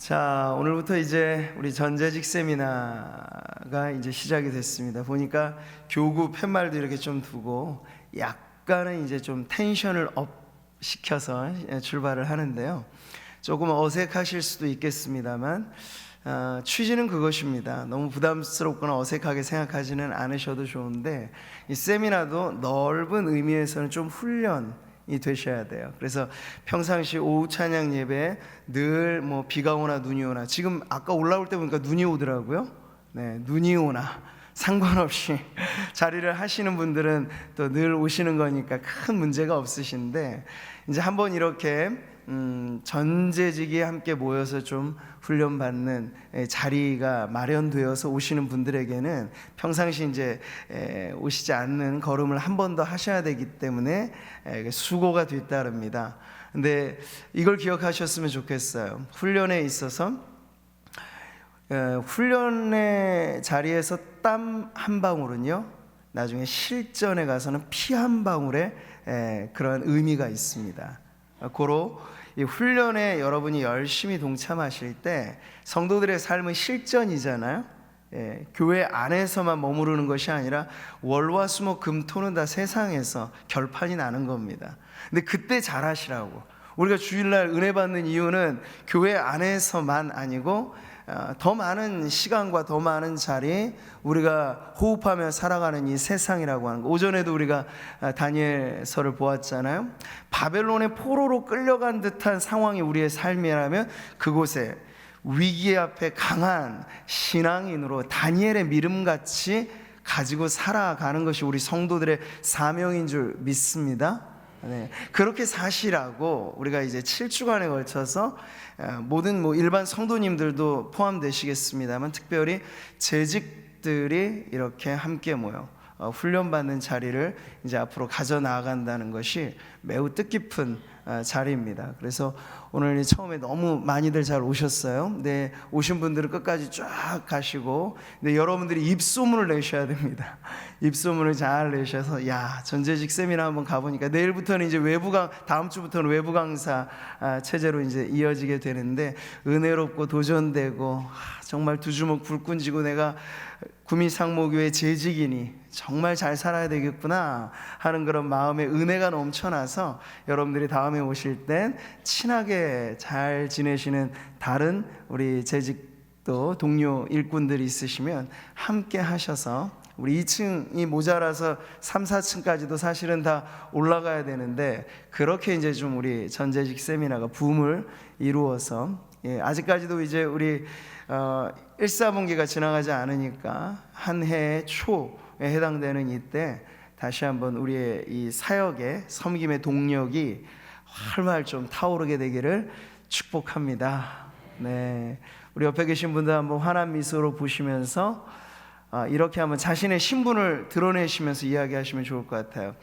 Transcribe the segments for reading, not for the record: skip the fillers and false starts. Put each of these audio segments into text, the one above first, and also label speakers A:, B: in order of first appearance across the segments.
A: 자, 오늘부터 이제 우리 전재직 세미나가 이제 시작이 됐습니다. 보니까 교구 팻말도 이렇게 좀 두고 약간은 이제 좀 텐션을 업 시켜서 출발을 하는데요. 조금 어색하실 수도 있겠습니다만 취지는 그것입니다. 너무 부담스럽거나 어색하게 생각하지는 않으셔도 좋은데, 이 세미나도 넓은 의미에서는 좀 훈련이 되셔야 돼요. 그래서 평상시 오후 찬양 예배에 늘 뭐 비가 오나 눈이 오나, 지금 아까 올라올 때 보니까 눈이 오더라고요. 네, 눈이 오나 상관없이 자리를 하시는 분들은 또 늘 오시는 거니까 큰 문제가 없으신데, 이제 한번 이렇게 전재직이 함께 모여서 좀 훈련받는 자리가 마련되어서 오시는 분들에게는 평상시 이제 오시지 않는 걸음을 한 번 더 하셔야 되기 때문에 수고가 뒤따릅니다. 근데 이걸 기억하셨으면 좋겠어요. 훈련에 있어서 훈련의 자리에서 땀 한 방울은요, 나중에 실전에 가서는 피 한 방울의 그런 의미가 있습니다. 고로 이 훈련에 여러분이 열심히 동참하실 때 성도들의 삶은 실전이잖아요. 교회 안에서만 머무르는 것이 아니라 월화수목 금토는 다 세상에서 결판이 나는 겁니다. 근데 그때 잘하시라고. 우리가 주일날 은혜 받는 이유는 교회 안에서만 아니고 더 많은 시간과 더 많은 자리, 우리가 호흡하며 살아가는 이 세상이라고 하는 거. 오전에도 우리가 다니엘서를 보았잖아요. 바벨론의 포로로 끌려간 듯한 상황이 우리의 삶이라면 그곳에 위기 앞에 강한 신앙인으로 다니엘의 믿음같이 가지고 살아가는 것이 우리 성도들의 사명인 줄 믿습니다. 네, 그렇게 사시라고 우리가 이제 7주간에 걸쳐서 모든 일반 성도님들도 포함되시겠습니다만, 특별히 재직들이 이렇게 함께 모여 훈련받는 자리를 이제 앞으로 가져 나아간다는 것이 매우 뜻깊은 자리입니다. 그래서 오늘 처음에 너무 많이들 잘 오셨어요. 네, 오신 분들은 끝까지 쫙 가시고, 근데 여러분들이 입소문을 내셔야 됩니다. 입소문을 잘 내셔서, 야, 전재직 세미나 한번 가보니까, 내일부터는 이제 다음 주부터는 외부 강사 체제로 이제 이어지게 되는데, 은혜롭고 도전되고 정말 두 주먹 불끈 쥐고 내가 구미상모교회 재직이니 정말 잘 살아야 되겠구나 하는 그런 마음에 은혜가 넘쳐나서, 여러분들이 다음에 오실 땐 친하게 잘 지내시는 다른 우리 재직도 동료 일꾼들이 있으시면 함께 하셔서, 우리 2층이 모자라서 3, 4층까지도 사실은 다 올라가야 되는데, 그렇게 이제 좀 우리 전재직 세미나가 붐을 이루어서, 아직까지도 이제 우리 1사분기가 지나가지 않으니까 한 해 초에 해당되는 이때 다시 한번 우리의 이 사역의 섬김의 동력이 활활 좀 타오르게 되기를 축복합니다. 네, 우리 옆에 계신 분들 한번 환한 미소로 보시면서 이렇게 한번 자신의 신분을 드러내시면서 이야기하시면 좋을 것 같아요.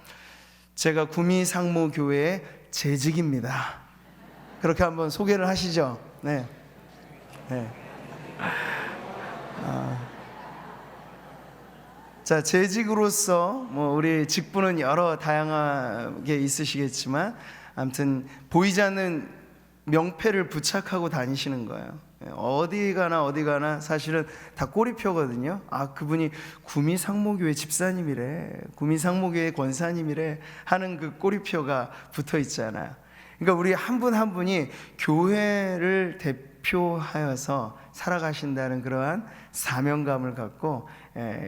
A: 제가 구미상모교회의 재직입니다. 그렇게 한번 소개를 하시죠. 네. 네. 자, 재직으로서 우리 직분은 여러 다양하게 있으시겠지만, 아무튼 보이지 않는 명패를 부착하고 다니시는 거예요. 어디 가나 사실은 다 꼬리표거든요. 그분이 구미상모교회 집사님이래, 구미상모교회 권사님이래 하는 그 꼬리표가 붙어 있잖아요. 그러니까 우리 한 분 한 분이 교회를 대표하여서 살아가신다는 그러한 사명감을 갖고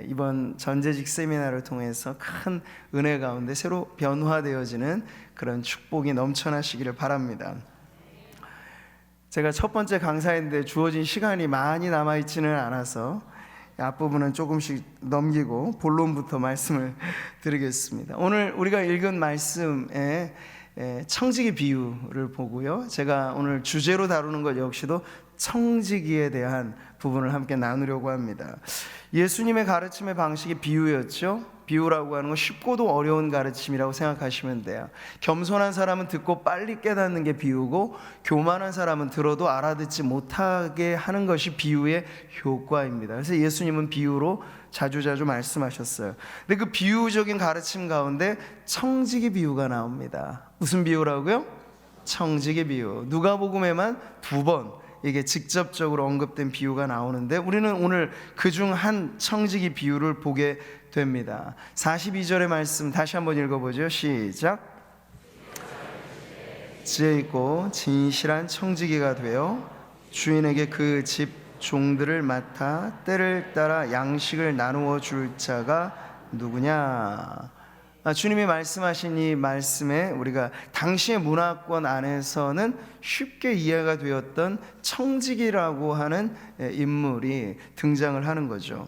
A: 이번 전재직 세미나를 통해서 큰 은혜 가운데 새로 변화되어지는 그런 축복이 넘쳐나시기를 바랍니다. 제가 첫 번째 강사인데 주어진 시간이 많이 남아있지는 않아서 앞부분은 조금씩 넘기고 본론부터 말씀을 드리겠습니다. 오늘 우리가 읽은 말씀에 청지기 비유를 보고요, 제가 오늘 주제로 다루는 것 역시도 청지기에 대한 부분을 함께 나누려고 합니다. 예수님의 가르침의 방식이 비유였죠. 비유라고 하는 건 쉽고도 어려운 가르침이라고 생각하시면 돼요. 겸손한 사람은 듣고 빨리 깨닫는 게 비유고, 교만한 사람은 들어도 알아듣지 못하게 하는 것이 비유의 효과입니다. 그래서 예수님은 비유로 자주자주 말씀하셨어요. 근데 그 비유적인 가르침 가운데 청지기 비유가 나옵니다. 무슨 비유라고요? 청지기 비유. 누가복음에만 2번 이게 직접적으로 언급된 비유가 나오는데 우리는 오늘 그중 한 청지기 비유를 보게 됩니다. 42절의 말씀 다시 한번 읽어보죠. 시작. 지혜 있고 진실한 청지기가 되어 주인에게 그 집 종들을 맡아 때를 따라 양식을 나누어 줄 자가 누구냐? 주님이 말씀하신 이 말씀에 우리가 당시의 문화권 안에서는 쉽게 이해가 되었던 청지기라고 하는 인물이 등장을 하는 거죠.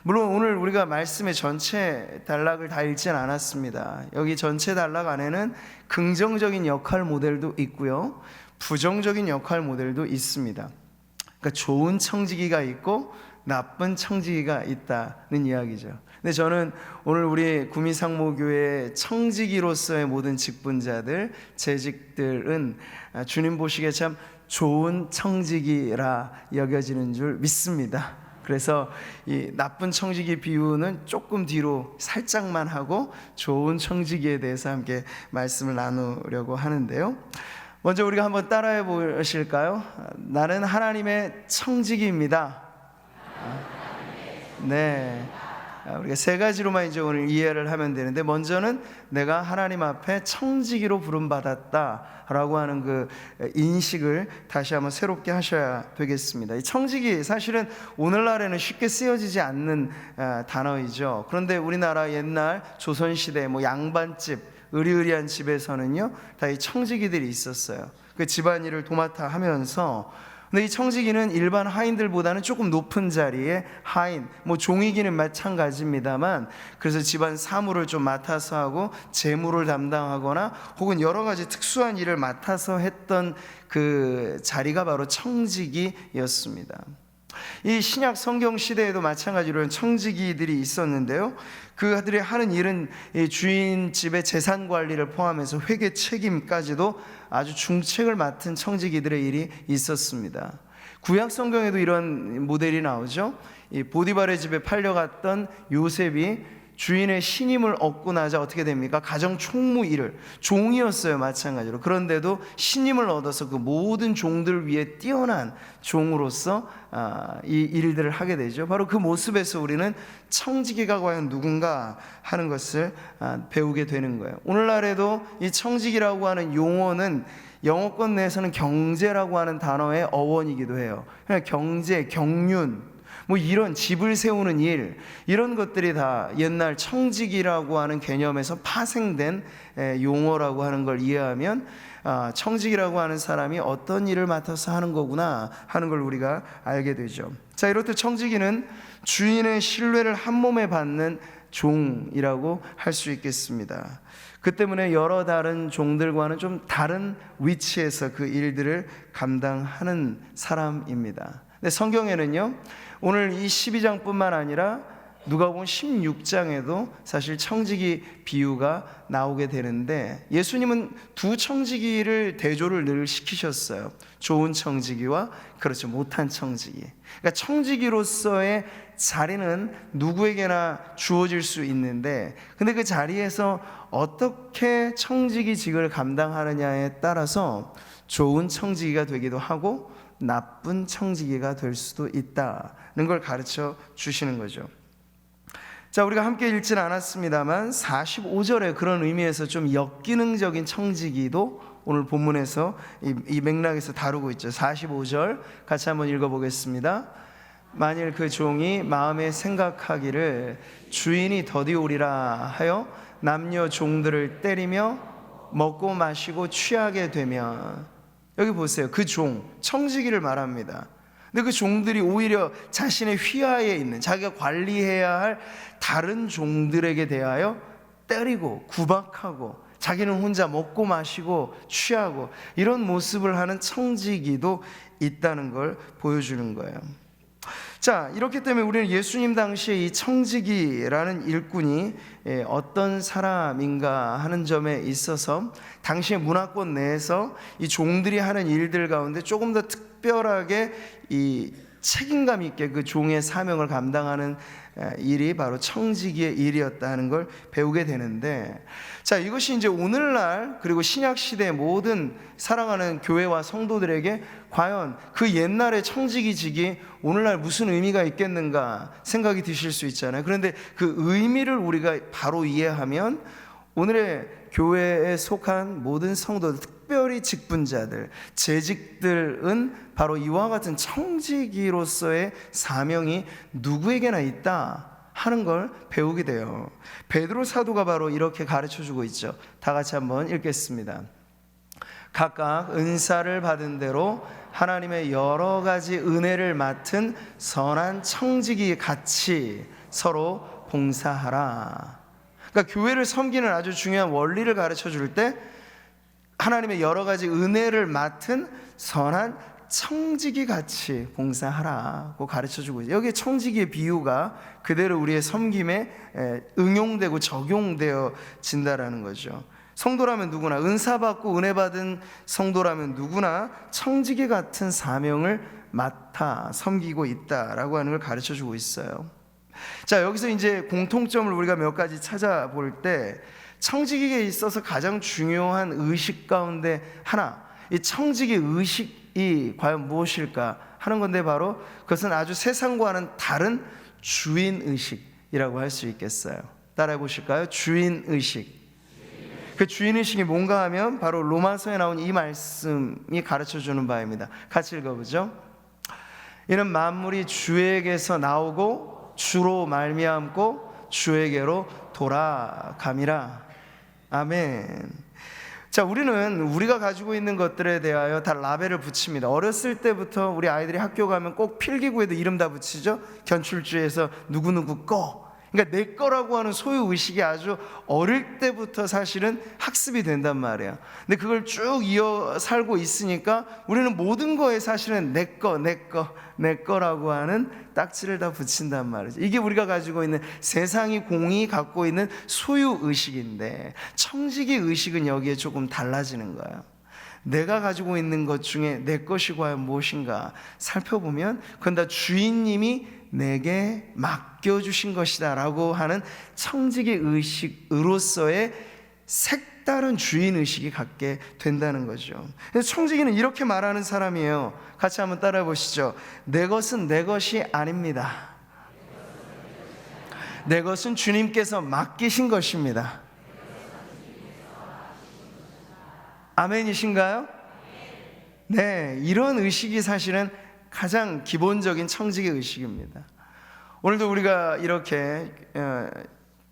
A: 물론 오늘 우리가 말씀의 전체 단락을 다 읽진 않았습니다. 여기 전체 단락 안에는 긍정적인 역할 모델도 있고요, 부정적인 역할 모델도 있습니다. 그러니까 좋은 청지기가 있고 나쁜 청지기가 있다는 이야기죠. 근데 저는 오늘 우리 구미상모교회 청지기로서의 모든 직분자들, 재직들은 주님 보시기에 참 좋은 청지기라 여겨지는 줄 믿습니다. 그래서 이 나쁜 청지기 비유는 조금 뒤로 살짝만 하고 좋은 청지기에 대해서 함께 말씀을 나누려고 하는데요. 먼저 우리가 한번 따라해 보실까요? 나는 하나님의 청지기입니다. 네, 우리가 세 가지로만 이제 오늘 이해를 하면 되는데, 먼저는 내가 하나님 앞에 청지기로 부름받았다라고 하는 그 인식을 다시 한번 새롭게 하셔야 되겠습니다. 이 청지기 사실은 오늘날에는 쉽게 쓰여지지 않는 단어이죠. 그런데 우리나라 옛날 조선시대 뭐 양반집, 의리의리한 집에서는요 다 이 청지기들이 있었어요. 그 집안일을 도맡아 하면서, 근데 이 청지기는 일반 하인들보다는 조금 높은 자리에 하인, 뭐 종이기는 마찬가지입니다만, 그래서 집안 사무를 좀 맡아서 하고 재무를 담당하거나 혹은 여러 가지 특수한 일을 맡아서 했던 그 자리가 바로 청지기였습니다. 이 신약 성경 시대에도 마찬가지로 청지기들이 있었는데요, 그들이 하는 일은 주인 집의 재산 관리를 포함해서 회계 책임까지도 아주 중책을 맡은 청지기들의 일이 있었습니다. 구약 성경에도 이런 모델이 나오죠. 이 보디발의 집에 팔려갔던 요셉이 주인의 신임을 얻고 나자 어떻게 됩니까? 가정 총무 일을, 종이었어요 마찬가지로. 그런데도 신임을 얻어서 그 모든 종들 위에 뛰어난 종으로서 이 일들을 하게 되죠. 바로 그 모습에서 우리는 청지기가 과연 누군가 하는 것을 배우게 되는 거예요. 오늘날에도 이 청지기라고 하는 용어는 영어권 내에서는 경제라고 하는 단어의 어원이기도 해요. 그냥 경제, 경륜, 뭐 이런 집을 세우는 일, 이런 것들이 다 옛날 청지기라고 하는 개념에서 파생된 용어라고 하는 걸 이해하면 청지기라고 하는 사람이 어떤 일을 맡아서 하는 거구나 하는 걸 우리가 알게 되죠. 자, 이렇듯 청지기는 주인의 신뢰를 한 몸에 받는 종이라고 할 수 있겠습니다. 그 때문에 여러 다른 종들과는 좀 다른 위치에서 그 일들을 감당하는 사람입니다. 근데 성경에는요, 오늘 이 12장뿐만 아니라 누가복음 16장에도 사실 청지기 비유가 나오게 되는데, 예수님은 두 청지기를 대조를 늘 시키셨어요. 좋은 청지기와 그렇지 못한 청지기. 그러니까 청지기로서의 자리는 누구에게나 주어질 수 있는데, 근데 그 자리에서 어떻게 청지기직을 감당하느냐에 따라서 좋은 청지기가 되기도 하고 나쁜 청지기가 될 수도 있다는 걸 가르쳐 주시는 거죠. 자, 우리가 함께 읽지는 않았습니다만 45절에 그런 의미에서 좀 역기능적인 청지기도 오늘 본문에서 이 맥락에서 다루고 있죠. 45절 같이 한번 읽어보겠습니다. 만일 그 종이 마음에 생각하기를 주인이 더디 오리라 하여 남녀 종들을 때리며 먹고 마시고 취하게 되면, 여기 보세요. 그 종, 청지기를 말합니다. 근데 그 종들이 오히려 자신의 휘하에 있는, 자기가 관리해야 할 다른 종들에게 대하여 때리고 구박하고 자기는 혼자 먹고 마시고 취하고 이런 모습을 하는 청지기도 있다는 걸 보여주는 거예요. 자, 이렇기 때문에 우리는 예수님 당시에 이 청지기라는 일꾼이 어떤 사람인가 하는 점에 있어서 당시의 문화권 내에서 이 종들이 하는 일들 가운데 조금 더 특별하게 이 책임감 있게 그 종의 사명을 감당하는 일이 바로 청지기의 일이었다는 걸 배우게 되는데, 자, 이것이 이제 오늘날 그리고 신약 시대의 모든 사랑하는 교회와 성도들에게 과연 그 옛날의 청지기직이 오늘날 무슨 의미가 있겠는가 생각이 드실 수 있잖아요. 그런데 그 의미를 우리가 바로 이해하면 오늘의 교회에 속한 모든 성도들, 특별히 직분자들, 재직들은 바로 이와 같은 청지기로서의 사명이 누구에게나 있다 하는 걸 배우게 돼요. 베드로 사도가 바로 이렇게 가르쳐주고 있죠. 다 같이 한번 읽겠습니다. 각각 은사를 받은 대로 하나님의 여러 가지 은혜를 맡은 선한 청지기 같이 서로 봉사하라. 그러니까 교회를 섬기는 아주 중요한 원리를 가르쳐 줄 때 하나님의 여러 가지 은혜를 맡은 선한 청지기 같이 봉사하라고 가르쳐 주고 있어요. 여기에 청지기의 비유가 그대로 우리의 섬김에 응용되고 적용되어진다라는 거죠. 성도라면 누구나, 은사받고 은혜받은 성도라면 누구나 청지기 같은 사명을 맡아 섬기고 있다라고 하는 걸 가르쳐 주고 있어요. 자, 여기서 이제 공통점을 우리가 몇 가지 찾아볼 때 청지기에 있어서 가장 중요한 의식 가운데 하나, 이 청지기 의식이 과연 무엇일까 하는 건데 바로 그것은 아주 세상과는 다른 주인 의식이라고 할 수 있겠어요. 따라해 보실까요? 주인 의식. 그 주인 의식이 뭔가 하면 바로 로마서에 나온 이 말씀이 가르쳐 주는 바입니다. 같이 읽어보죠. 이는 만물이 주에게서 나오고 주로 말미암고 주에게로 돌아감이라. 아멘. 자, 우리가 가지고 있는 것들에 대하여 다 라벨을 붙입니다. 어렸을 때부터 우리 아이들이 학교 가면 꼭 필기구에도 이름 다 붙이죠. 견출주에서 누구누구 거. 그러니까 내 거라고 하는 소유 의식이 아주 어릴 때부터 사실은 학습이 된단 말이에요. 근데 그걸 쭉 이어 살고 있으니까 우리는 모든 거에 사실은 내 거라고 하는 딱지를 다 붙인단 말이죠. 이게 우리가 가지고 있는, 세상이 공이 갖고 있는 소유 의식인데, 청지기 의식은 여기에 조금 달라지는 거예요. 내가 가지고 있는 것 중에 내 것이 과연 무엇인가 살펴보면 그건 다 주인님이 내게 맡겨주신 것이다 라고 하는 청지기 의식으로서의 색다른 주인의식이 갖게 된다는 거죠. 청지기는 이렇게 말하는 사람이에요. 같이 한번 따라해 보시죠. 내 것은 내 것이 아닙니다. 내 것은 주님께서 맡기신 것입니다. 아멘이신가요? 네, 이런 의식이 사실은 가장 기본적인 청지기 의식입니다. 오늘도 우리가 이렇게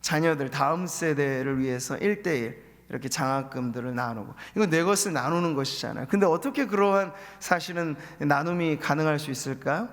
A: 자녀들, 다음 세대를 위해서 1:1 이렇게 장학금들을 나누고, 이건 내 것을 나누는 것이잖아요. 근데 어떻게 그러한 사실은 나눔이 가능할 수 있을까요?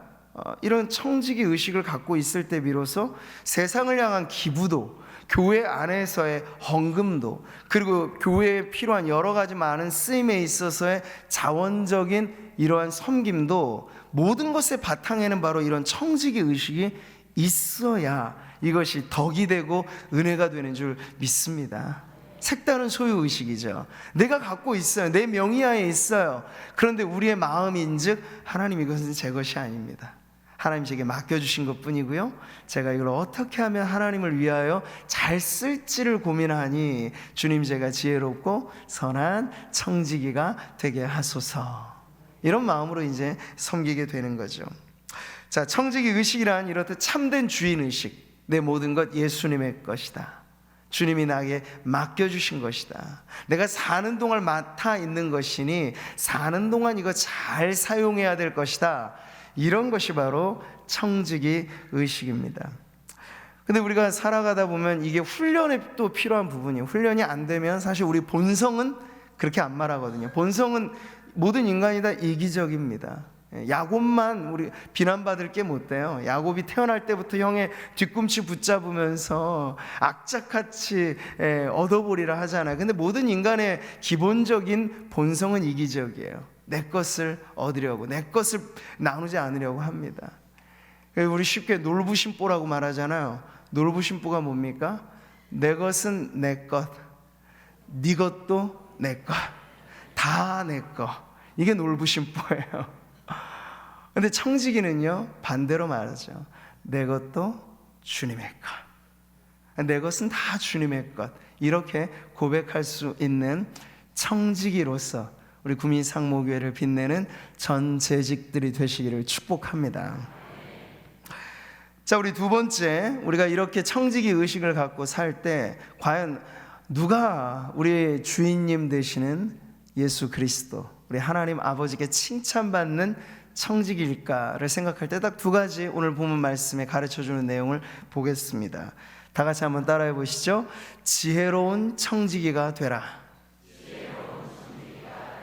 A: 이런 청지기 의식을 갖고 있을 때 비로소 세상을 향한 기부도, 교회 안에서의 헌금도, 그리고 교회에 필요한 여러 가지 많은 쓰임에 있어서의 자원적인 이러한 섬김도, 모든 것의 바탕에는 바로 이런 청지기 의식이 있어야 이것이 덕이 되고 은혜가 되는 줄 믿습니다. 색다른 소유 의식이죠. 내가 갖고 있어요. 내 명의하에 있어요. 그런데 우리의 마음인즉 하나님, 이것은 제 것이 아닙니다. 하나님 제게 맡겨주신 것 뿐이고요, 제가 이걸 어떻게 하면 하나님을 위하여 잘 쓸지를 고민하니 주님, 제가 지혜롭고 선한 청지기가 되게 하소서. 이런 마음으로 이제 섬기게 되는 거죠. 자, 청지기 의식이란 이렇듯 참된 주인 의식. 내 모든 것 예수님의 것이다. 주님이 나에게 맡겨주신 것이다. 내가 사는 동안 맡아 있는 것이니 사는 동안 이거 잘 사용해야 될 것이다. 이런 것이 바로 청지기 의식입니다. 근데 우리가 살아가다 보면 이게 훈련에 또 필요한 부분이에요. 훈련이 안 되면 사실 우리 본성은 그렇게 안 말하거든요. 본성은 모든 인간이 다 이기적입니다. 야곱만 우리 비난받을 게 못 돼요. 야곱이 태어날 때부터 형의 뒤꿈치 붙잡으면서 악착같이 얻어보리라 하잖아요. 근데 모든 인간의 기본적인 본성은 이기적이에요. 내 것을 얻으려고, 내 것을 나누지 않으려고 합니다. 우리 쉽게 놀부심보라고 말하잖아요. 놀부심보가 뭡니까? 내 것은 내 것, 네 것도 내 것, 다 내 것. 이게 놀부심보예요. 근데 청지기는요, 반대로 말하죠. 내 것도 주님의 것, 내 것은 다 주님의 것, 이렇게 고백할 수 있는 청지기로서 우리 구미상목교회를 빛내는 전 재직들이 되시기를 축복합니다. 자, 우리 두 번째, 우리가 이렇게 청지기 의식을 갖고 살 때 과연 누가 우리 주인님 되시는 예수 그리스도, 우리 하나님 아버지께 칭찬받는 청지기일까를 생각할 때 딱 두 가지 오늘 본문 말씀에 가르쳐주는 내용을 보겠습니다. 다 같이 한번 따라해 보시죠. 지혜로운 청지기가 되라.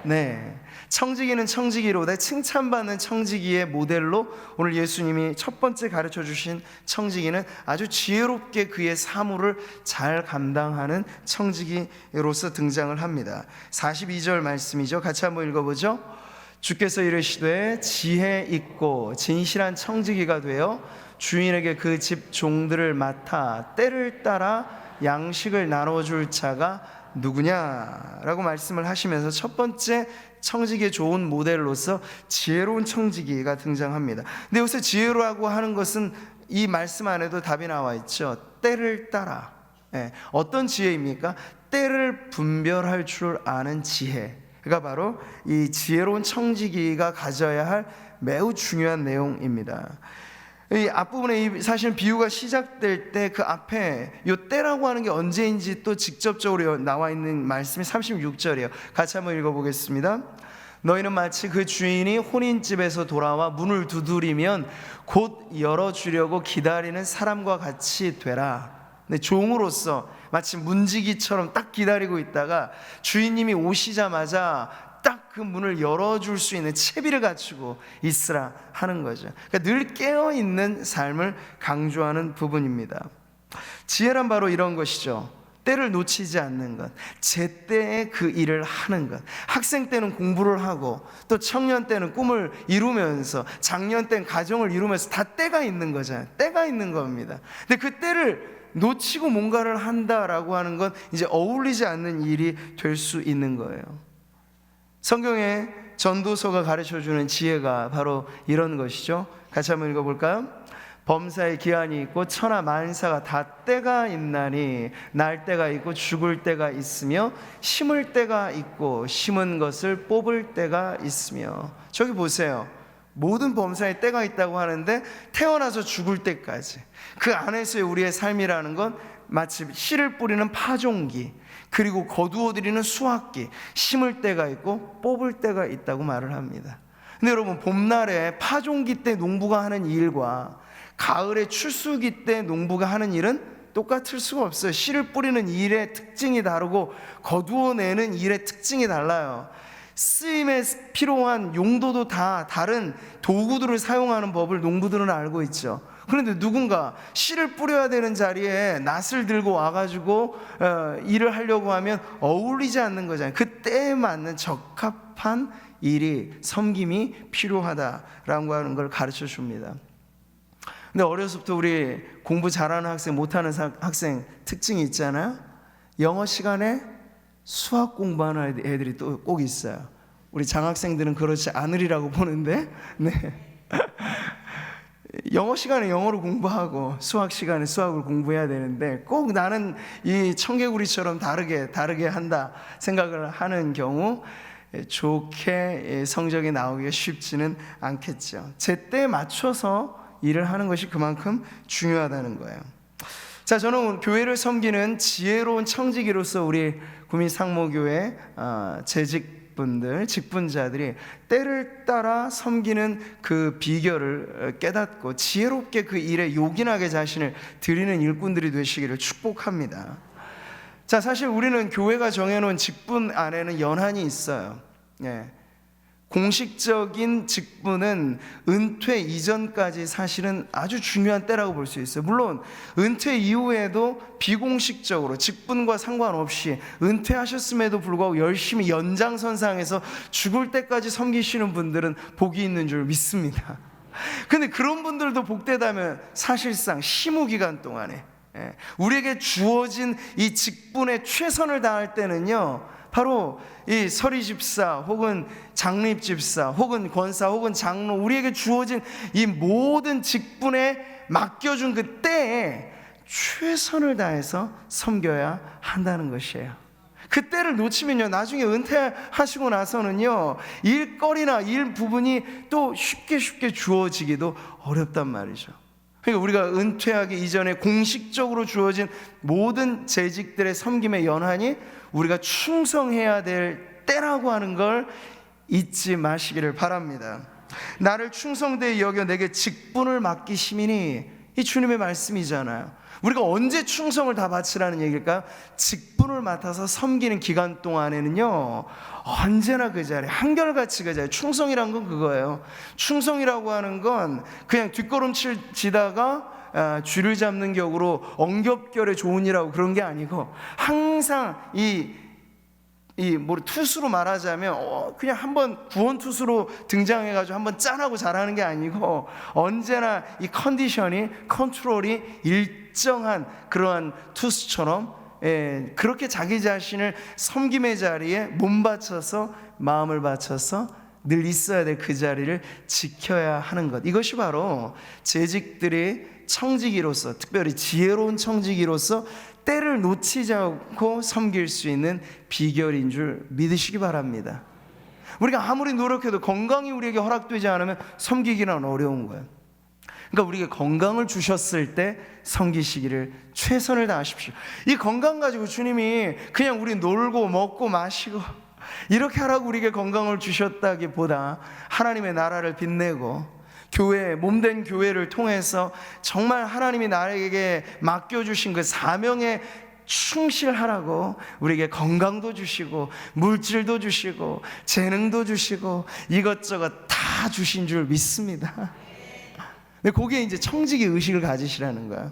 A: 네, 청지기는 청지기로, 내 칭찬받는 청지기의 모델로 오늘 예수님이 첫 번째 가르쳐 주신 청지기는 아주 지혜롭게 그의 사물을 잘 감당하는 청지기로서 등장을 합니다. 42절 말씀이죠. 같이 한번 읽어보죠. 주께서 이르시되 지혜 있고 진실한 청지기가 되어 주인에게 그 집 종들을 맡아 때를 따라 양식을 나눠줄 자가 누구냐라고 말씀을 하시면서 첫 번째 청지기의 좋은 모델로서 지혜로운 청지기가 등장합니다. 근데 여기서 지혜로라고 하는 것은 이 말씀 안에도 답이 나와 있죠. 때를 따라. 어떤 지혜입니까? 때를 분별할 줄 아는 지혜가 바로 이 지혜로운 청지기가 가져야 할 매우 중요한 내용입니다. 이 앞부분에 사실 비유가 시작될 때 그 앞에 이 때라고 하는 게 언제인지 또 직접적으로 나와 있는 말씀이 36절이에요. 같이 한번 읽어보겠습니다. 너희는 마치 그 주인이 혼인집에서 돌아와 문을 두드리면 곧 열어주려고 기다리는 사람과 같이 되라. 근데 종으로서 마치 문지기처럼 딱 기다리고 있다가 주인님이 오시자마자 딱 그 문을 열어줄 수 있는 채비를 갖추고 있으라 하는 거죠. 그러니까 늘 깨어있는 삶을 강조하는 부분입니다. 지혜란 바로 이런 것이죠. 때를 놓치지 않는 것, 제때에 그 일을 하는 것. 학생 때는 공부를 하고 또 청년 때는 꿈을 이루면서 장년 때는 가정을 이루면서 다 때가 있는 거잖아요. 때가 있는 겁니다. 근데 그 때를 놓치고 뭔가를 한다라고 하는 건 이제 어울리지 않는 일이 될 수 있는 거예요. 성경의 전도서가 가르쳐주는 지혜가 바로 이런 것이죠. 같이 한번 읽어볼까요? 범사에 기한이 있고 천하 만사가 다 때가 있나니 날 때가 있고 죽을 때가 있으며 심을 때가 있고 심은 것을 뽑을 때가 있으며. 저기 보세요. 모든 범사에 때가 있다고 하는데 태어나서 죽을 때까지 그 안에서의 우리의 삶이라는 건 마치 씨를 뿌리는 파종기, 그리고 거두어들이는 수확기, 심을 때가 있고 뽑을 때가 있다고 말을 합니다. 근데 여러분, 봄날에 파종기 때 농부가 하는 일과 가을에 출수기 때 농부가 하는 일은 똑같을 수가 없어요. 씨를 뿌리는 일의 특징이 다르고 거두어내는 일의 특징이 달라요. 쓰임에 필요한 용도도 다 다른 도구들을 사용하는 법을 농부들은 알고 있죠. 그런데 누군가 씨를 뿌려야 되는 자리에 낫을 들고 와가지고 일을 하려고 하면 어울리지 않는 거잖아요. 그 때에 맞는 적합한 일이, 섬김이 필요하다라고 하는 걸 가르쳐 줍니다. 근데 어려서부터 우리 공부 잘하는 학생, 못하는 학생 특징이 있잖아요. 영어 시간에 수학 공부하는 애들이 또 꼭 있어요. 우리 장학생들은 그렇지 않으리라고 보는데, 네. 영어 시간에 영어를 공부하고 수학 시간에 수학을 공부해야 되는데 꼭 나는 이 청개구리처럼 다르게 한다 생각을 하는 경우 좋게 성적이 나오기가 쉽지는 않겠죠. 제때에 맞춰서 일을 하는 것이 그만큼 중요하다는 거예요. 자, 저는 교회를 섬기는 지혜로운 청지기로서 우리 구미상목교회 재직분들, 직분자들이 때를 따라 섬기는 그 비결을 깨닫고 지혜롭게 그 일에 요긴하게 자신을 드리는 일꾼들이 되시기를 축복합니다. 자, 사실 우리는 교회가 정해놓은 직분 안에는 연한이 있어요. 공식적인 직분은 은퇴 이전까지 사실은 아주 중요한 때라고 볼 수 있어요. 물론 은퇴 이후에도 비공식적으로 직분과 상관없이 은퇴하셨음에도 불구하고 열심히 연장선상에서 죽을 때까지 섬기시는 분들은 복이 있는 줄 믿습니다. 근데 그런 분들도 복되다면 사실상 시무기간 동안에 우리에게 주어진 이 직분에 최선을 다할 때는요, 바로 이 서리집사 혹은 장립집사 혹은 권사 혹은 장로, 우리에게 주어진 이 모든 직분에 맡겨준 그 때에 최선을 다해서 섬겨야 한다는 것이에요. 그 때를 놓치면요, 나중에 은퇴하시고 나서는요, 일거리나 일 부분이 또 쉽게 주어지기도 어렵단 말이죠. 그러니까 우리가 은퇴하기 이전에 공식적으로 주어진 모든 재직들의 섬김의 연한이 우리가 충성해야 될 때라고 하는 걸 잊지 마시기를 바랍니다. 나를 충성되이 여겨 내게 직분을 맡기심이니, 이 주님의 말씀이잖아요. 우리가 언제 충성을 다 바치라는 얘기일까요? 직분을 맡아서 섬기는 기간 동안에는요, 언제나 그 자리에 한결같이 그 자리에, 충성이란 건 그거예요. 충성이라고 하는 건 그냥 뒷걸음질 지다가 쥐를 잡는 격으로 엉겹결에 좋은 일하고 그런 게 아니고, 항상 투수로 말하자면 그냥 한번 구원 투수로 등장해가지고 한번 짠하고 잘하는 게 아니고, 언제나 이 컨트롤이 일정한 그러한 투수처럼, 그렇게 자기 자신을 섬김의 자리에 몸 바쳐서, 마음을 바쳐서 늘 있어야 될 그 자리를 지켜야 하는 것, 이것이 바로 재직들이 청지기로서, 특별히 지혜로운 청지기로서 때를 놓치지 않고 섬길 수 있는 비결인 줄 믿으시기 바랍니다. 우리가 아무리 노력해도 건강이 우리에게 허락되지 않으면 섬기기는 어려운 거예요. 그러니까 우리에게 건강을 주셨을 때 섬기시기를 최선을 다하십시오. 이 건강 가지고 주님이 그냥 우리 놀고 먹고 마시고 이렇게 하라고 우리에게 건강을 주셨다기보다, 하나님의 나라를 빛내고 교회, 몸된 교회를 통해서 정말 하나님이 나에게 맡겨주신 그 사명에 충실하라고 우리에게 건강도 주시고 물질도 주시고 재능도 주시고 이것저것 다 주신 줄 믿습니다. 근데 거기에 이제 청지기 의식을 가지시라는 거야.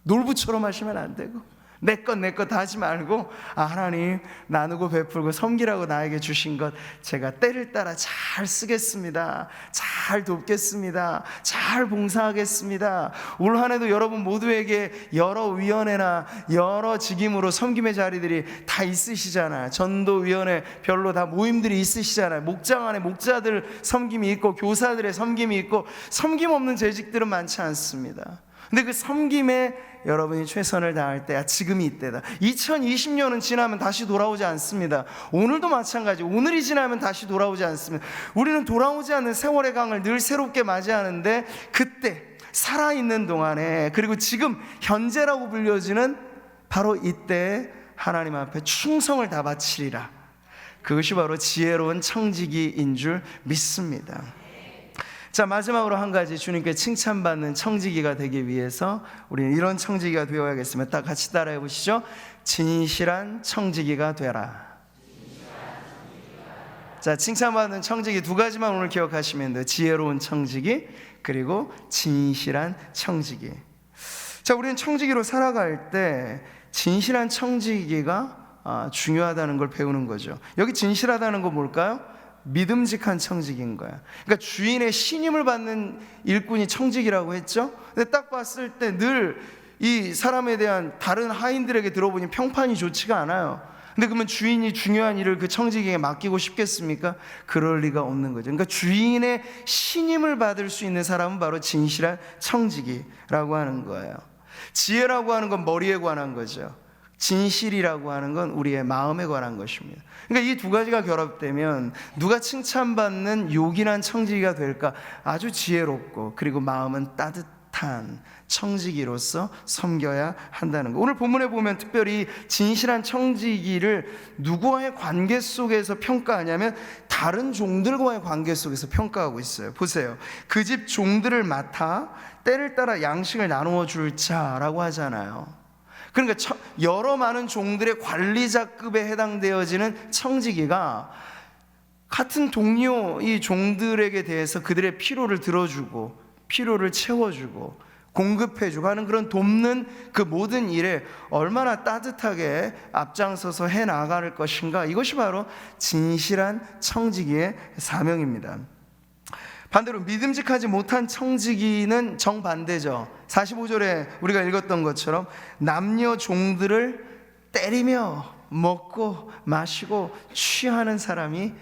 A: 놀부처럼 하시면 안 되고, 내 것 다 하지 말고, 하나님 나누고 베풀고 섬기라고 나에게 주신 것 제가 때를 따라 잘 쓰겠습니다, 잘 돕겠습니다, 잘 봉사하겠습니다. 올 한 해도 여러분 모두에게 여러 위원회나 여러 직임으로 섬김의 자리들이 다 있으시잖아요. 전도위원회 별로 다 모임들이 있으시잖아요. 목장 안에 목자들 섬김이 있고 교사들의 섬김이 있고, 섬김 없는 재직들은 많지 않습니다. 근데 그 섬김에 여러분이 최선을 다할 때야 지금이 이때다. 2020년은 지나면 다시 돌아오지 않습니다. 오늘도 마찬가지. 오늘이 지나면 다시 돌아오지 않습니다. 우리는 돌아오지 않는 세월의 강을 늘 새롭게 맞이하는데, 그때 살아있는 동안에, 그리고 지금 현재라고 불려지는 바로 이때 하나님 앞에 충성을 다 바치리라. 그것이 바로 지혜로운 청지기인 줄 믿습니다. 자, 마지막으로 한 가지, 주님께 칭찬받는 청지기가 되기 위해서 우리는 이런 청지기가 되어야겠습니다. 다 같이 따라해 보시죠. 진실한 청지기가 되라. 자, 칭찬받는 청지기 두 가지만 오늘 기억하시면 돼요. 지혜로운 청지기, 그리고 진실한 청지기. 자, 우리는 청지기로 살아갈 때 진실한 청지기가 중요하다는 걸 배우는 거죠. 여기 진실하다는 거 뭘까요? 믿음직한 청지기인 거야. 그러니까 주인의 신임을 받는 일꾼이 청지기라고 했죠. 근데 딱 봤을 때 늘 이 사람에 대한 다른 하인들에게 들어보니 평판이 좋지가 않아요. 근데 그러면 주인이 중요한 일을 그 청지기에게 맡기고 싶겠습니까? 그럴 리가 없는 거죠. 그러니까 주인의 신임을 받을 수 있는 사람은 바로 진실한 청지기라고 하는 거예요. 지혜라고 하는 건 머리에 관한 거죠. 진실이라고 하는 건 우리의 마음에 관한 것입니다. 그러니까 이 두 가지가 결합되면 누가 칭찬받는 요긴한 청지기가 될까? 아주 지혜롭고, 그리고 마음은 따뜻한 청지기로서 섬겨야 한다는 거. 오늘 본문에 보면 특별히 진실한 청지기를 누구와의 관계 속에서 평가하냐면 다른 종들과의 관계 속에서 평가하고 있어요. 보세요. 그 집 종들을 맡아 때를 따라 양식을 나누어 줄 자라고 하잖아요. 그러니까 여러 많은 종들의 관리자급에 해당되어지는 청지기가 같은 동료 이 종들에게 대해서 그들의 필요를 들어주고, 필요를 채워주고, 공급해주고 하는 그런 돕는 그 모든 일에 얼마나 따뜻하게 앞장서서 해나갈 것인가, 이것이 바로 진실한 청지기의 사명입니다. 반대로 믿음직하지 못한 청지기는 정반대죠. 45절에 우리가 읽었던 것처럼 남녀 종들을 때리며 먹고 마시고 취하는 사람이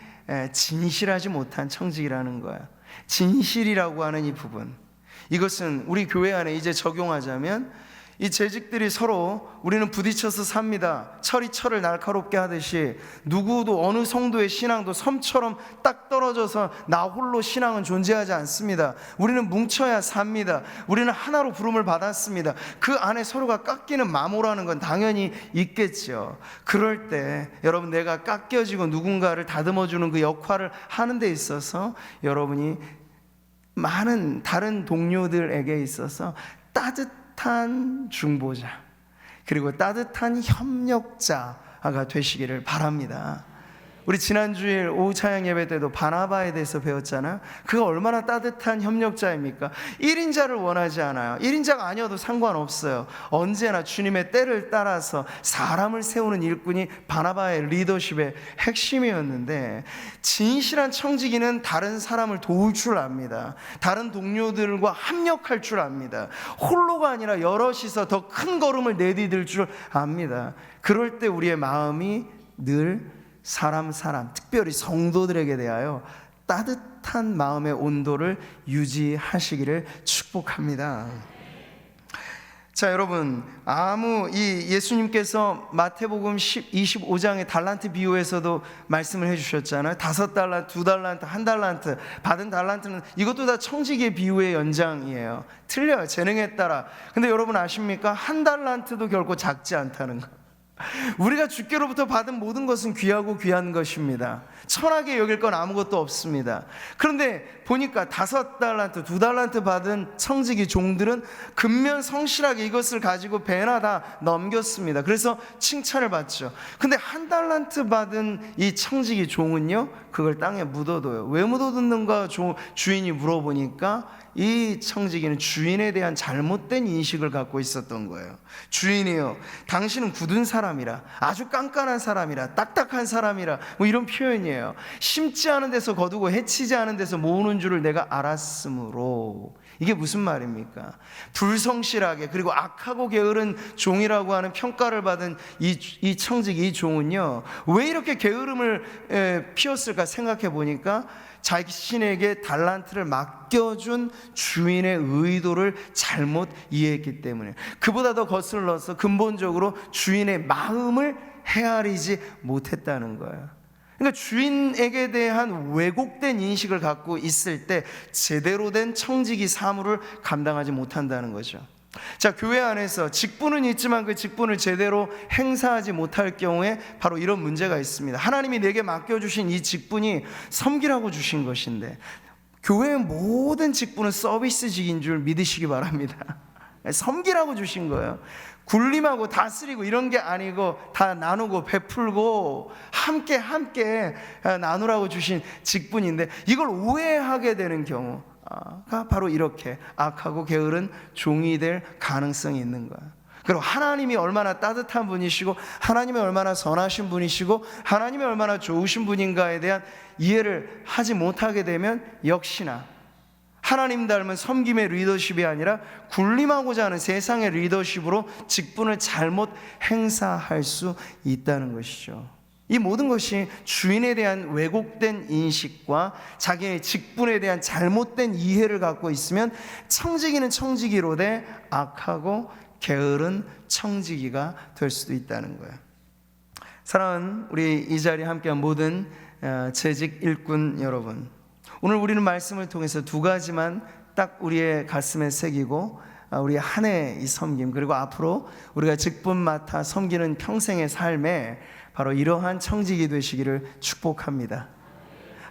A: 진실하지 못한 청지기라는 거야. 진실이라고 하는 이 부분, 이것은 우리 교회 안에 이제 적용하자면 이 재직들이 서로 우리는 부딪혀서 삽니다. 철이 철을 날카롭게 하듯이 누구도 어느 성도의 신앙도 섬처럼 딱 떨어져서 나 홀로 신앙은 존재하지 않습니다. 우리는 뭉쳐야 삽니다. 우리는 하나로 부름을 받았습니다. 그 안에 서로가 깎이는 마모라는 건 당연히 있겠죠. 그럴 때 여러분, 내가 깎여지고 누군가를 다듬어주는 그 역할을 하는 데 있어서 여러분이 많은 다른 동료들에게 있어서 따뜻한 중보자, 그리고 따뜻한 협력자가 되시기를 바랍니다. 우리 지난주일 오후 찬양 예배 때도 바나바에 대해서 배웠잖아요. 그가 얼마나 따뜻한 협력자입니까? 1인자를 원하지 않아요. 1인자가 아니어도 상관없어요. 언제나 주님의 때를 따라서 사람을 세우는 일꾼이 바나바의 리더십의 핵심이었는데, 진실한 청지기는 다른 사람을 도울 줄 압니다. 다른 동료들과 합력할 줄 압니다. 홀로가 아니라 여럿이서 더 큰 걸음을 내디딜 줄 압니다. 그럴 때 우리의 마음이 늘 사람 특별히 성도들에게 대하여 따뜻한 마음의 온도를 유지하시기를 축복합니다. 자, 여러분, 이 예수님께서 마태복음 25장의 달란트 비유에서도 말씀을 해주셨잖아요. 5달란트, 2달란트, 1달란트 받은 달란트는 이것도 다 청지기의 비유의 연장이에요. 틀려요, 재능에 따라. 근데 여러분 아십니까? 1달란트도 결코 작지 않다는 거. 우리가 주께로부터 받은 모든 것은 귀하고 귀한 것입니다. 천하게 여길 건 아무것도 없습니다. 그런데 보니까 5달란트, 2달란트 받은 청지기 종들은 근면 성실하게 이것을 가지고 배나 다 넘겼습니다. 그래서 칭찬을 받죠. 근데 1달란트 받은 이 청지기 종은요, 그걸 땅에 묻어둬요. 왜 묻어뒀는가 주인이 물어보니까 이 청지기는 주인에 대한 잘못된 인식을 갖고 있었던 거예요. 주인이요, 당신은 굳은 사람이라, 아주 깐깐한 사람이라, 딱딱한 사람이라, 뭐 이런 표현이에요. 심지 않은 데서 거두고 해치지 않은 데서 모으는 줄을 내가 알았으므로. 이게 무슨 말입니까? 불성실하게 그리고 악하고 게으른 종이라고 하는 평가를 받은 이 청지기, 이 종은요, 왜 이렇게 게으름을 피웠을까 생각해 보니까 자신에게 달란트를 맡겨준 주인의 의도를 잘못 이해했기 때문에, 그보다 더 거슬러서 근본적으로 주인의 마음을 헤아리지 못했다는 거예요. 그러니까 주인에게 대한 왜곡된 인식을 갖고 있을 때 제대로 된 청지기 사무를 감당하지 못한다는 거죠. 자, 교회 안에서 직분은 있지만 그 직분을 제대로 행사하지 못할 경우에 바로 이런 문제가 있습니다. 하나님이 내게 맡겨주신 이 직분이 섬기라고 주신 것인데, 교회의 모든 직분은 서비스직인 줄 믿으시기 바랍니다. 섬기라고 주신 거예요. 굴림하고 다스리고 이런 게 아니고 다 나누고 베풀고 함께 나누라고 주신 직분인데, 이걸 오해하게 되는 경우가 바로 이렇게 악하고 게으른 종이 될 가능성이 있는 거예요. 그리고 하나님이 얼마나 따뜻한 분이시고 하나님이 얼마나 선하신 분이시고 하나님이 얼마나 좋으신 분인가에 대한 이해를 하지 못하게 되면 역시나 하나님 닮은 섬김의 리더십이 아니라 굴림하고자 하는 세상의 리더십으로 직분을 잘못 행사할 수 있다는 것이죠. 이 모든 것이 주인에 대한 왜곡된 인식과 자기의 직분에 대한 잘못된 이해를 갖고 있으면 청지기는 청지기로되 악하고 게으른 청지기가 될 수도 있다는 거예요. 사랑하는 우리 이 자리에 함께한 모든 재직 일꾼 여러분, 오늘 우리는 말씀을 통해서 두 가지만 딱 우리의 가슴에 새기고, 우리 한 해의 이 섬김, 그리고 앞으로 우리가 직분 맡아 섬기는 평생의 삶에 바로 이러한 청지기 되시기를 축복합니다.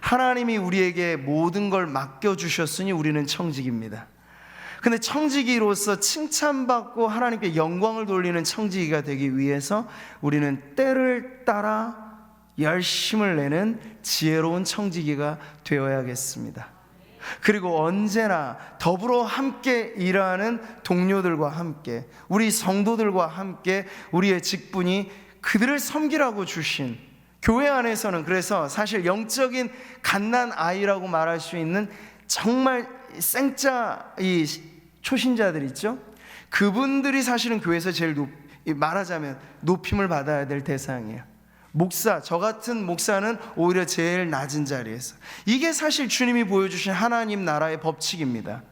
A: 하나님이 우리에게 모든 걸 맡겨주셨으니 우리는 청지기입니다. 근데 청지기로서 칭찬받고 하나님께 영광을 돌리는 청지기가 되기 위해서 우리는 때를 따라 열심을 내는 지혜로운 청지기가 되어야겠습니다. 그리고 언제나 더불어 함께 일하는 동료들과 함께, 우리 성도들과 함께 우리의 직분이 그들을 섬기라고 주신, 교회 안에서는 그래서 사실 영적인 갓난 아이라고 말할 수 있는 정말 생짜 이 초신자들 있죠? 그분들이 사실은 교회에서 제일 말하자면 높임을 받아야 될 대상이에요. 목사, 저 같은 목사는 오히려 제일 낮은 자리에서, 이게 사실 주님이 보여주신 하나님 나라의 법칙입니다.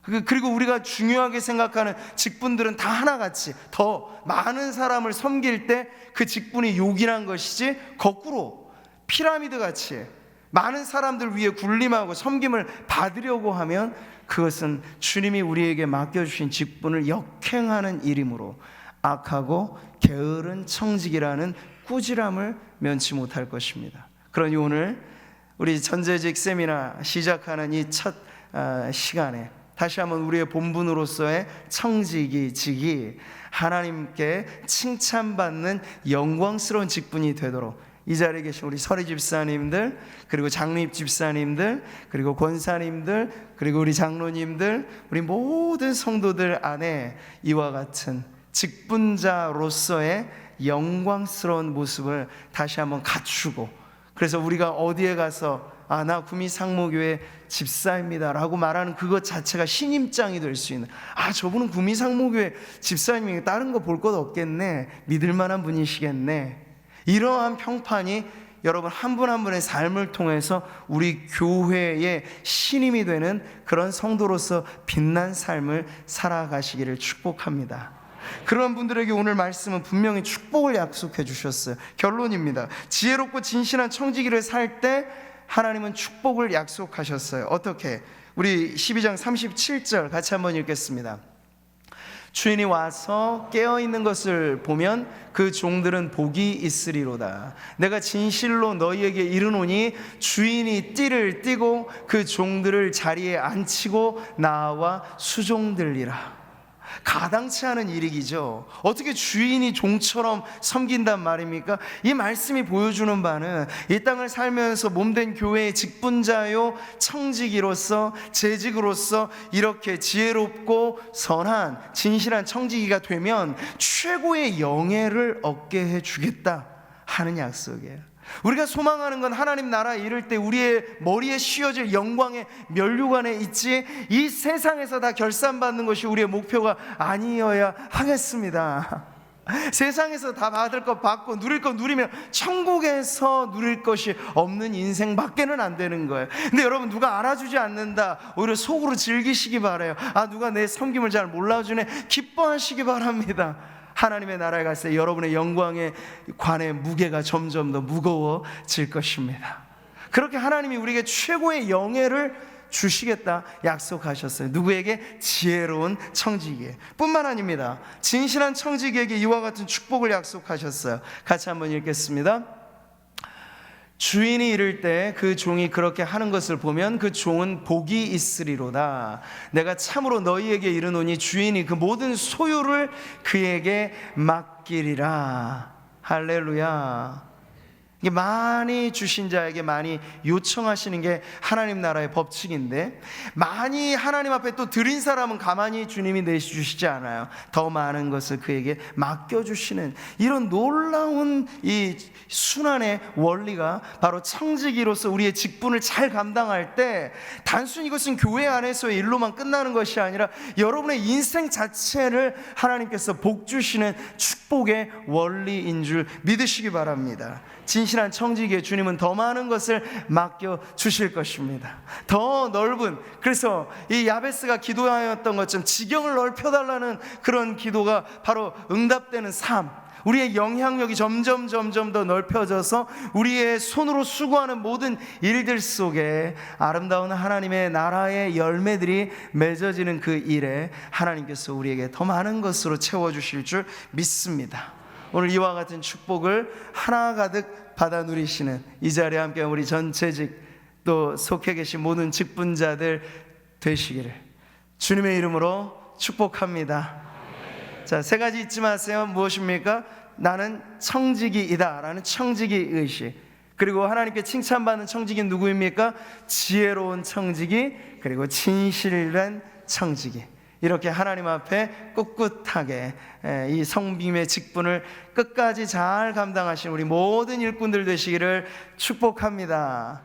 A: 그리고 우리가 중요하게 생각하는 직분들은 다 하나같이 더 많은 사람을 섬길 때 그 직분이 요긴한 것이지, 거꾸로 피라미드 같이 많은 사람들 위해 군림하고 섬김을 받으려고 하면 그것은 주님이 우리에게 맡겨주신 직분을 역행하는 일이므로 악하고 게으른 청직이라는 꾸지람을 면치 못할 것입니다. 그러니 오늘 우리 전재직 세미나 시작하는 이 첫 시간에 다시 한번 우리의 본분으로서의 청직이 하나님께 칭찬받는 영광스러운 직분이 되도록 이 자리에 계신 우리 서리 집사님들, 그리고 장립 집사님들, 그리고 권사님들, 그리고 우리 장로님들, 우리 모든 성도들 안에 이와 같은 직분자로서의 영광스러운 모습을 다시 한번 갖추고, 그래서 우리가 어디에 가서 나 구미상무교회 집사입니다 라고 말하는 그것 자체가 신임장이 될 수 있는, 저분은 구미상무교회 집사님이 다른 거 볼 것 없겠네, 믿을 만한 분이시겠네, 이러한 평판이 여러분 한 분 한 분의 삶을 통해서 우리 교회의 신임이 되는 그런 성도로서 빛난 삶을 살아가시기를 축복합니다. 그런 분들에게 오늘 말씀은 분명히 축복을 약속해 주셨어요. 결론입니다. 지혜롭고 진실한 청지기를 살 때 하나님은 축복을 약속하셨어요. 어떻게? 우리 12장 37절 같이 한번 읽겠습니다. 주인이 와서 깨어있는 것을 보면 그 종들은 복이 있으리로다. 내가 진실로 너희에게 이르노니 주인이 띠를 띠고 그 종들을 자리에 앉히고 나와 수종들리라. 가당치 않은 일이죠. 어떻게 주인이 종처럼 섬긴단 말입니까? 이 말씀이 보여주는 바는 이 땅을 살면서 몸된 교회의 직분자요 청지기로서, 재직으로서 이렇게 지혜롭고 선한 진실한 청지기가 되면 최고의 영예를 얻게 해주겠다 하는 약속이에요. 우리가 소망하는 건 하나님 나라에 이를 때 우리의 머리에 씌워질 영광의 면류관에 있지, 이 세상에서 다 결산받는 것이 우리의 목표가 아니어야 하겠습니다. 세상에서 다 받을 것 받고 누릴 것 누리면 천국에서 누릴 것이 없는 인생밖에는 안 되는 거예요. 근데 여러분, 누가 알아주지 않는다, 오히려 속으로 즐기시기 바라요. 누가 내 섬김을 잘 몰라주네, 기뻐하시기 바랍니다. 하나님의 나라에 갔을 때 여러분의 영광의 관의 무게가 점점 더 무거워질 것입니다. 그렇게 하나님이 우리에게 최고의 영예를 주시겠다 약속하셨어요. 누구에게? 지혜로운 청지기에. 뿐만 아닙니다. 진실한 청지기에게 이와 같은 축복을 약속하셨어요. 같이 한번 읽겠습니다. 주인이 이를 때 그 종이 그렇게 하는 것을 보면 그 종은 복이 있으리로다. 내가 참으로 너희에게 이르노니 주인이 그 모든 소유를 그에게 맡기리라. 할렐루야. 이게 많이 주신 자에게 많이 요청하시는 게 하나님 나라의 법칙인데, 많이 하나님 앞에 또 드린 사람은 가만히 주님이 내주시지 않아요. 더 많은 것을 그에게 맡겨주시는 이런 놀라운 이 순환의 원리가 바로 청지기로서 우리의 직분을 잘 감당할 때 단순히 이것은 교회 안에서의 일로만 끝나는 것이 아니라 여러분의 인생 자체를 하나님께서 복 주시는 축복의 원리인 줄 믿으시기 바랍니다. 진실한 청지기에 주님은 더 많은 것을 맡겨주실 것입니다. 더 넓은, 그래서 이 야베스가 기도하였던 것처럼 지경을 넓혀달라는 그런 기도가 바로 응답되는 삶, 우리의 영향력이 점점 더 넓혀져서 우리의 손으로 수고하는 모든 일들 속에 아름다운 하나님의 나라의 열매들이 맺어지는 그 일에 하나님께서 우리에게 더 많은 것으로 채워주실 줄 믿습니다. 오늘 이와 같은 축복을 하나 가득 받아 누리시는 이 자리에 함께 우리 전체직 또 속해 계신 모든 직분자들 되시기를 주님의 이름으로 축복합니다. 자, 세 가지 잊지 마세요. 무엇입니까? 나는 청지기이다 라는 청지기 의식, 그리고 하나님께 칭찬받는 청지기는 누구입니까? 지혜로운 청지기, 그리고 진실된 청지기. 이렇게 하나님 앞에 꿋꿋하게 이 성김의 직분을 끝까지 잘 감당하신 우리 모든 일꾼들 되시기를 축복합니다.